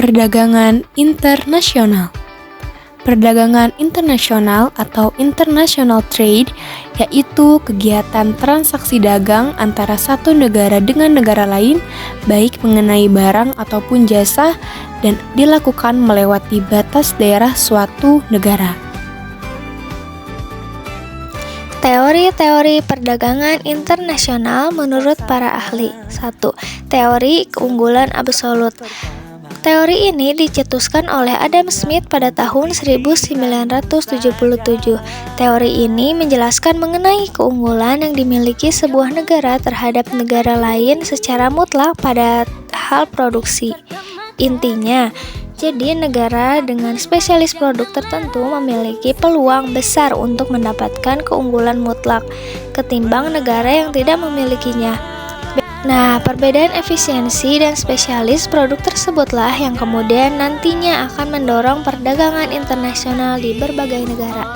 Perdagangan internasional. Perdagangan internasional atau international trade yaitu kegiatan transaksi dagang antara satu negara dengan negara lain, baik mengenai barang ataupun jasa, dan dilakukan melewati batas daerah suatu negara. Teori-teori perdagangan internasional menurut para ahli. 1. Teori keunggulan absolut. Teori ini dicetuskan oleh Adam Smith pada tahun 1977. Teori ini menjelaskan mengenai keunggulan yang dimiliki sebuah negara terhadap negara lain secara mutlak pada hal produksi. Intinya, jadi negara dengan spesialis produk tertentu memiliki peluang besar untuk mendapatkan keunggulan mutlak ketimbang negara yang tidak memilikinya. Nah, perbedaan efisiensi dan spesialis produk tersebutlah yang kemudian nantinya akan mendorong perdagangan internasional di berbagai negara.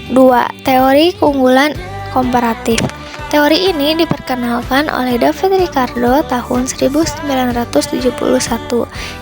2. Teori keunggulan komparatif. Teori ini diperkenalkan oleh David Ricardo tahun 1971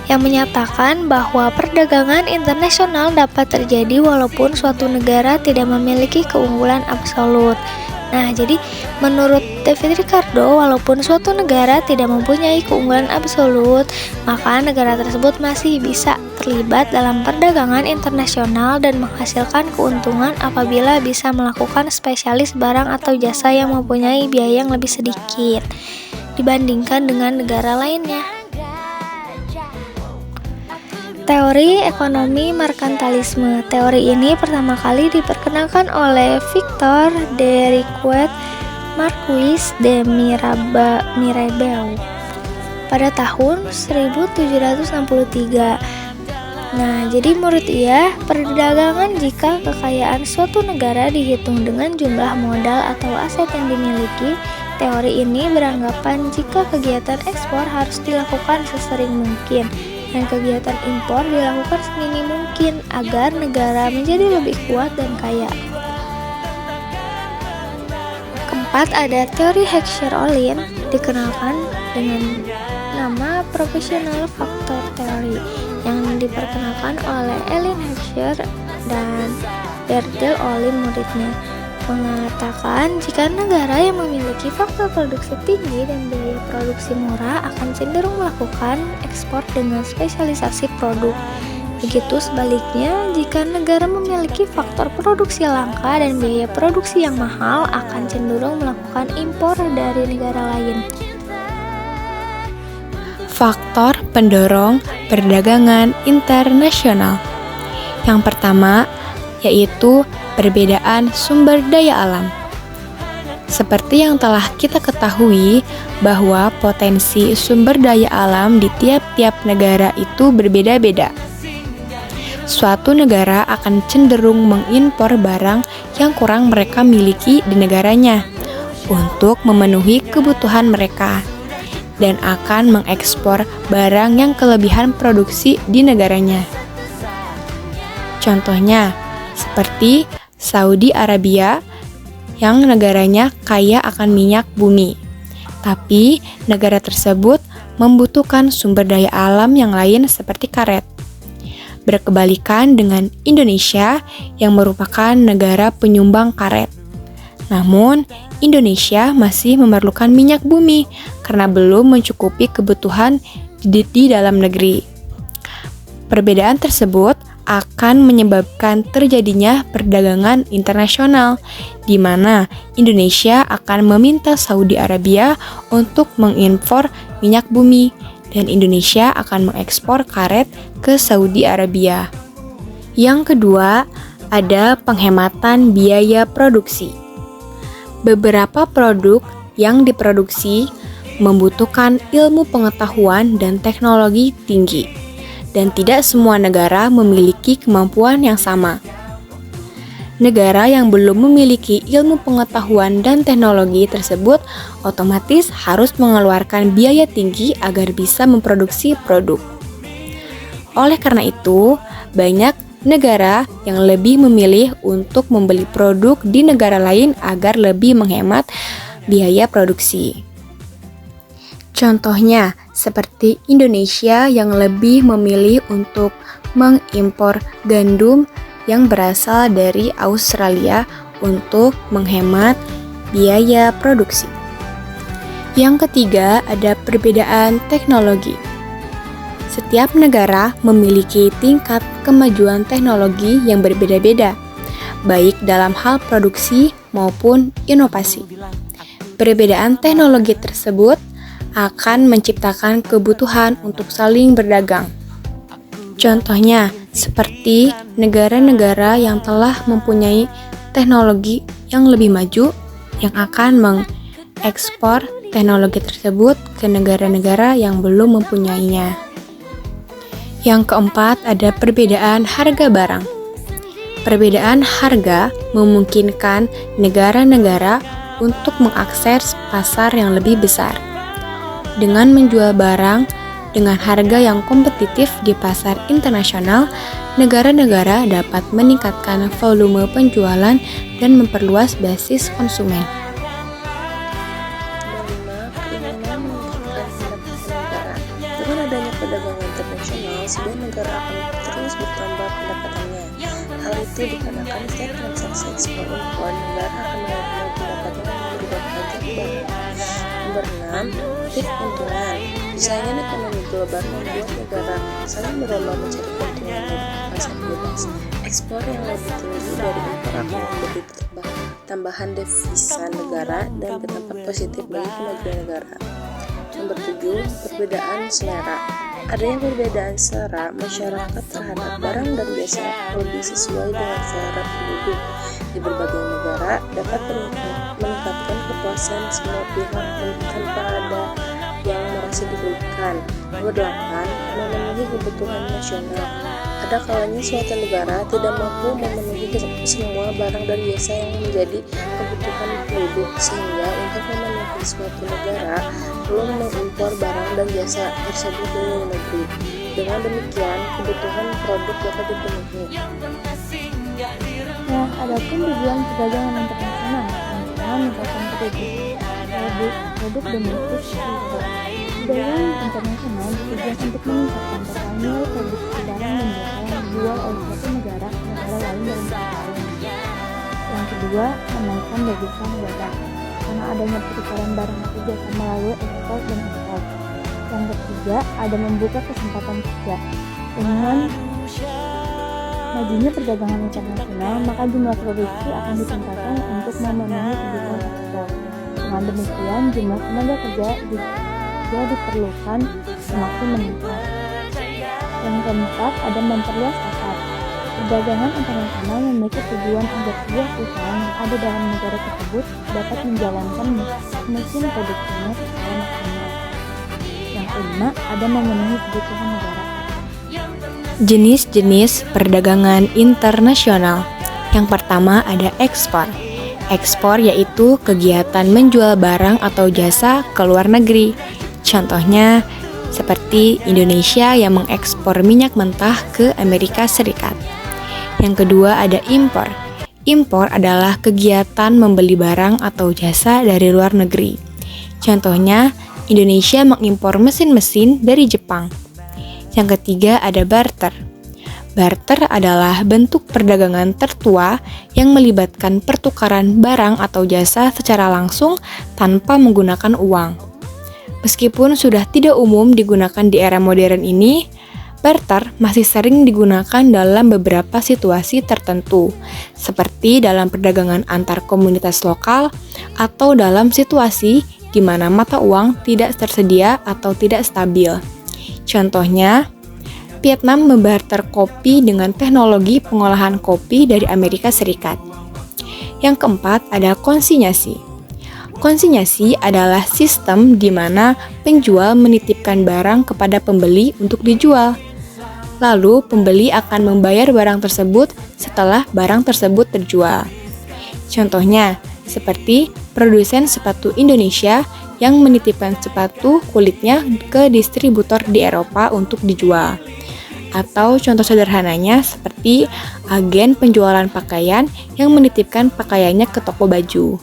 yang menyatakan bahwa perdagangan internasional dapat terjadi walaupun suatu negara tidak memiliki keunggulan absolut. Nah, jadi menurut David Ricardo, walaupun suatu negara tidak mempunyai keunggulan absolut, maka negara tersebut masih bisa terlibat dalam perdagangan internasional dan menghasilkan keuntungan apabila bisa melakukan spesialis barang atau jasa yang mempunyai biaya yang lebih sedikit dibandingkan dengan negara lainnya. Teori ekonomi merkantilisme. Teori ini pertama kali diperkenalkan oleh Victor de Riquet Marquis de Mirabeau pada tahun 1763. Nah, jadi menurut ia, perdagangan jika kekayaan suatu negara dihitung dengan jumlah modal atau aset yang dimiliki. Teori ini beranggapan jika kegiatan ekspor harus dilakukan sesering mungkin dan kegiatan impor dilakukan semini mungkin agar negara menjadi lebih kuat dan kaya. Keempat, ada teori Heckscher-Ohlin, dikenalkan dengan nama Professional Factor Theory, yang diperkenalkan oleh Elin Heckscher dan Bertil Ohlin muridnya, mengatakan jika negara yang memiliki faktor produksi tinggi dan biaya produksi murah akan cenderung melakukan ekspor dengan spesialisasi produk. Begitu sebaliknya, jika negara memiliki faktor produksi langka dan biaya produksi yang mahal akan cenderung melakukan impor dari negara lain. Faktor pendorong perdagangan internasional. Yang pertama yaitu perbedaan sumber daya alam. Seperti yang telah kita ketahui bahwa potensi sumber daya alam di tiap-tiap negara itu berbeda-beda. Suatu negara akan cenderung mengimpor barang yang kurang mereka miliki di negaranya untuk memenuhi kebutuhan mereka dan akan mengekspor barang yang kelebihan produksi di negaranya. Contohnya, seperti Saudi Arabia yang negaranya kaya akan minyak bumi, tapi negara tersebut membutuhkan sumber daya alam yang lain seperti karet. Berkebalikan dengan Indonesia yang merupakan negara penyumbang karet. Namun, Indonesia masih memerlukan minyak bumi karena belum mencukupi kebutuhan di dalam negeri. Perbedaan tersebut akan menyebabkan terjadinya perdagangan internasional, di mana Indonesia akan meminta Saudi Arabia untuk mengimpor minyak bumi, dan Indonesia akan mengekspor karet ke Saudi Arabia. Yang kedua, ada penghematan biaya produksi. Beberapa produk yang diproduksi membutuhkan ilmu pengetahuan dan teknologi tinggi, dan tidak semua negara memiliki kemampuan yang sama. Negara yang belum memiliki ilmu pengetahuan dan teknologi tersebut otomatis harus mengeluarkan biaya tinggi agar bisa memproduksi produk. Oleh karena itu, banyak negara yang lebih memilih untuk membeli produk di negara lain agar lebih menghemat biaya produksi. Contohnya, seperti Indonesia yang lebih memilih untuk mengimpor gandum yang berasal dari Australia untuk menghemat biaya produksi. Yang ketiga, ada perbedaan teknologi. Setiap negara memiliki tingkat kemajuan teknologi yang berbeda-beda, baik dalam hal produksi maupun inovasi. Perbedaan teknologi tersebut akan menciptakan kebutuhan untuk saling berdagang. Contohnya, seperti negara-negara yang telah mempunyai teknologi yang lebih maju yang akan mengekspor teknologi tersebut ke negara-negara yang belum mempunyainya. Yang keempat, ada perbedaan harga barang. Perbedaan harga memungkinkan negara-negara untuk mengakses pasar yang lebih besar. Dengan menjual barang dengan harga yang kompetitif di pasar internasional, negara-negara dapat meningkatkan volume penjualan dan memperluas basis konsumen. Keinginan meningkatkan pendapatan negara. Dengan adanya perdagangan internasional, sebuah negara akan terus bertambah pendapatannya. Hal itu dikarenakan setiap transaksi ekspor impor negara akan mengalami pendapatan yang berupa pajak barang. Nomor 6, tip keuntungan. Persaingan ekonomi global membuat negara saling berlomba mencari keuntungan dari pasar bebas. Ekspor yang lebih tinggi dari impor akan memberi tambahan devisa negara dan berdampak positif bagi kemajuan negara. Nomor 7, perbedaan selera. Adanya perbedaan selera masyarakat terhadap barang dan jasa lebih sesuai dengan selera penduduk di berbagai negara dapat meningkatkan kepuasan semua pihak tanpa ada yang merasa dirugikan. Nomor 8, memenuhi kebutuhan nasional. Ada kalanya suatu negara tidak mampu memenuhi semua barang dan jasa yang menjadi kebutuhan penduduk, sehingga untuk memenuhi suatu negara perlu mengimpor barang dan jasa tersebut dari luar negeri. Dengan demikian, kebutuhan produk dapat dipenuhi. Nah, adapun tujuan perdagangan internasional adalah meningkatkan produk domestik impor. Perdagangan internasional bertujuan untuk meningkatkan total nilai produksi barang dan jasa yang dijual oleh suatu negara ke negara lain dalam jangka lain. Yang kedua, menaikkan devisa negara karena adanya pertukaran barang atau jasa melalui ekspor dan impor. Yang ketiga, ada membuka kesempatan kerja. Dengan majunya perdagangan internasional, maka jumlah produksi akan ditingkatkan untuk memenuhi kebutuhan ekspor. Dengan demikian, jumlah tenaga kerja juga diperlukan semakin meningkat. Yang keempat, ada memperluas pasar. Perdagangan internasional memiliki tujuan agar sebuah perusahaan yang ada dalam negara tersebut dapat menjalankan mesin produksinya secara maksimal. Yang kelima, ada memenuhi kebutuhan negara. Jenis-jenis perdagangan internasional. Yang pertama ada ekspor. Ekspor yaitu kegiatan menjual barang atau jasa ke luar negeri. Contohnya seperti Indonesia yang mengekspor minyak mentah ke Amerika Serikat. Yang kedua ada impor. Impor adalah kegiatan membeli barang atau jasa dari luar negeri. Contohnya Indonesia mengimpor mesin-mesin dari Jepang. Yang ketiga ada barter. Barter adalah bentuk perdagangan tertua yang melibatkan pertukaran barang atau jasa secara langsung tanpa menggunakan uang. Meskipun sudah tidak umum digunakan di era modern ini, barter masih sering digunakan dalam beberapa situasi tertentu, seperti dalam perdagangan antar komunitas lokal atau dalam situasi di mana mata uang tidak tersedia atau tidak stabil. Contohnya, Vietnam membarter kopi dengan teknologi pengolahan kopi dari Amerika Serikat. Yang keempat ada konsinyasi. Konsinyasi adalah sistem di mana penjual menitipkan barang kepada pembeli untuk dijual. Lalu pembeli akan membayar barang tersebut setelah barang tersebut terjual. Contohnya, seperti produsen sepatu Indonesia yang menitipkan sepatu kulitnya ke distributor di Eropa untuk dijual. Atau contoh sederhananya seperti agen penjualan pakaian yang menitipkan pakaiannya ke toko baju.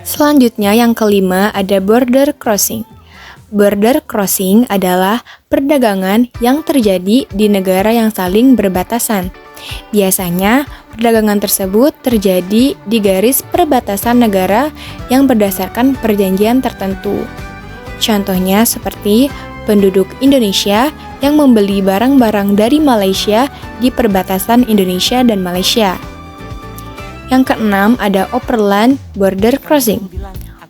Selanjutnya yang kelima ada border crossing. Border crossing adalah perdagangan yang terjadi di negara yang saling berbatasan. Biasanya, perdagangan tersebut terjadi di garis perbatasan negara yang berdasarkan perjanjian tertentu. Contohnya seperti penduduk Indonesia yang membeli barang-barang dari Malaysia di perbatasan Indonesia dan Malaysia. Yang keenam ada overland border crossing.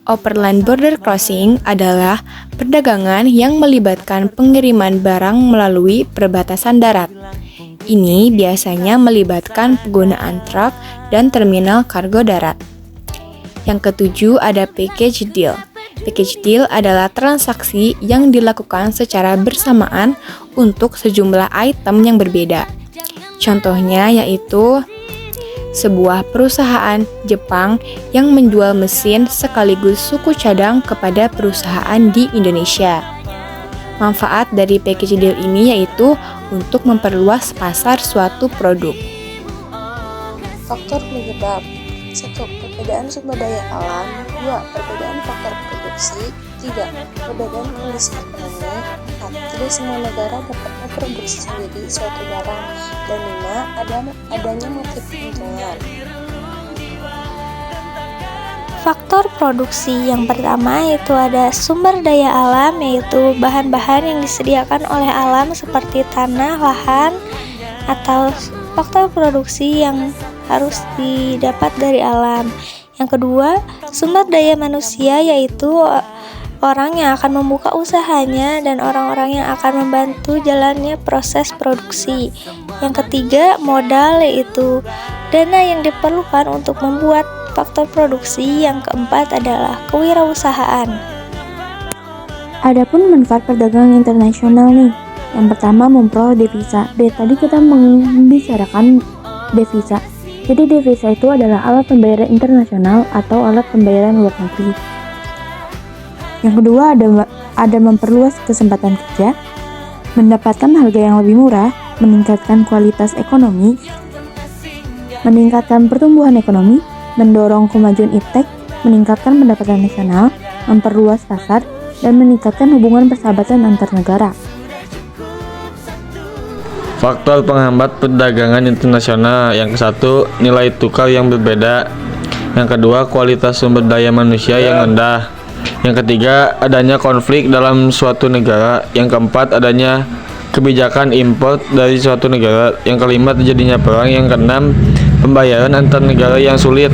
Overland border crossing adalah perdagangan yang melibatkan pengiriman barang melalui perbatasan darat. Ini biasanya melibatkan penggunaan truk dan terminal kargo darat. Yang ketujuh ada package deal. Package deal adalah transaksi yang dilakukan secara bersamaan untuk sejumlah item yang berbeda. Contohnya yaitu sebuah perusahaan Jepang yang menjual mesin sekaligus suku cadang kepada perusahaan di Indonesia. Manfaat dari package deal ini yaitu untuk memperluas pasar suatu produk. Faktor penyebab 1. Perbedaan sumber daya alam. 2. Perbedaan faktor produksi. 3. Perbedaan kondisi ekonomi. 4. Tidak semua negara dapat memproduksi sendiri suatu barang. Dan 5. Adanya motif keuntungan. Faktor produksi yang pertama yaitu ada sumber daya alam, yaitu bahan-bahan yang disediakan oleh alam seperti tanah, lahan, atau faktor produksi yang harus didapat dari alam. Yang kedua, sumber daya manusia, yaitu orang yang akan membuka usahanya dan orang-orang yang akan membantu jalannya proses produksi. Yang ketiga, modal, yaitu dana yang diperlukan untuk membuat faktor produksi. Yang keempat adalah kewirausahaan. Adapun manfaat perdagangan internasional nih. Yang pertama, memperoleh devisa. Dari tadi kita membicarakan devisa. Jadi devisa itu adalah alat pembayaran internasional atau alat pembayaran luar negeri. Yang kedua ada memperluas kesempatan kerja, mendapatkan harga yang lebih murah, meningkatkan kualitas ekonomi, meningkatkan pertumbuhan ekonomi, mendorong kemajuan iptek, meningkatkan pendapatan nasional, memperluas pasar, dan meningkatkan hubungan persahabatan antar negara. Faktor penghambat perdagangan internasional. Yang satu, nilai tukar yang berbeda. Yang kedua, kualitas sumber daya manusia yang rendah. Yang ketiga, adanya konflik dalam suatu negara. Yang keempat, adanya kebijakan impor dari suatu negara. Yang kelima, terjadinya perang. Yang keenam, pembayaran antar negara yang sulit.